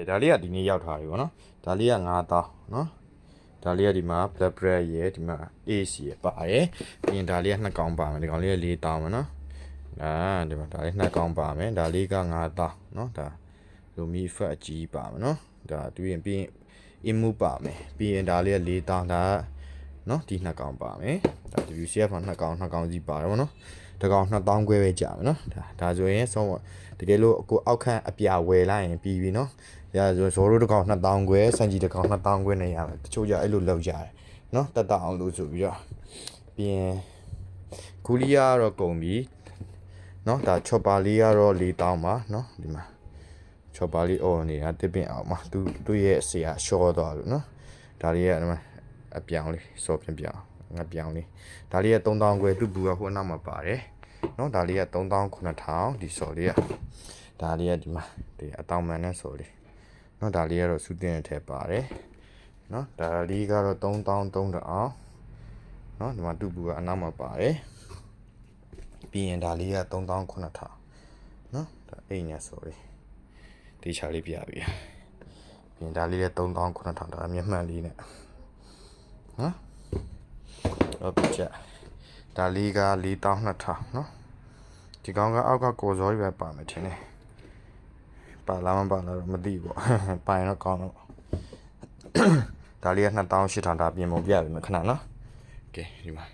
ဒါလေးကဒီနေ့ရောက်ထားပြီဗောနော်ဒါလေးက9000နော်ဒါလေးကဒီမှာ black bread ရယ်ဒီမှာ AC ရယ်ပါတယ်ပြီးရင်ဒါလေးက2កောင်းပါမယ်ဒီကောင်လေးက4000မယ်နော်ဒီမှာဒါလေး2កောင်းပါမယ်ဒါလေးက9000နော်ဒါလိုမီဖက်အကြီးပါမယ်နော်ဒါပြီးရင်အင်မူပါမယ်ပြီးရင်ဒါလေးက4000ဒါနော်ဒီ2កောင်းပါမယ်ဒါ WCF မှာ2កောင်းစီပါတယ်ဗောနော်တကောင်2000ခွဲပဲကြာမယ်နော်ဒါဆိုရင်ဆုံးတကယ်လို့ကိုအောက်ခန့်အပြာဝယ်လိုက်ရင်ပြီးပြီနော်ဒါဆိုဇော်တို့တကောင်2000ခွဲစံကြီးတကောင်2000ခွဲနေရမယ်တချို့ကြအဲ့လိုလောက်ကြတယ်နော်တက်တအောင်လို့ဆိုပြီးတော့ပြီးရင်ဂူလီယာကတော့ကုန်ပြီနော်ဒါချော်ပါလေးကတော့4000ပါနော်ဒီမှာချော်ပါလေးအော်နေတာတစ်ပင်အောင်မှာသူ့ရဲ့အစီအရှော့သွားလို့နော်ဒါလေးကဒီမှာအပြောင်းလေးစောပြန်ပြောင်းငါပြောင်းလေးဒါလေးက3000ခွဲသူ့ဘူးကဟိုနောက်မှာပါတယ်နော်ဒါလေးက39000ဒီစော်လေးကဒါလေးကဒီမှာဒီအတောင်မှန်နဲ့စော်လေးနော်ဒါလေးကတော့စူးတင်တဲ့ထဲပါတယ်နော်ဒါလေးကတော့3300အောင်နော်ဒီမှာသူ့ဘူးကအနောက်မှာပါတယ်ပြီးရင်ဒါလေးက39000နော်ဒါအိမ်နဲ့စော်လေးတေချာလေးပြပြီပြီးရင်ဒါလေးလည်း39000ဒါမျက်မှန်လေးနဲ့နော်ဟုတ်ပြီဒါလေးက4200နော်ဒီကောင်ကအောက်ကကိုဇော်ကြီးပဲပါမယ်ထင်တယ်ပါလာမပါလာတော့မသိဘူးပိုင်တော့ကောင်းတော့ဒါလေးက2800ဒါပြင်ပုံပြပြီမခဏနော်ကဲဒီမှာ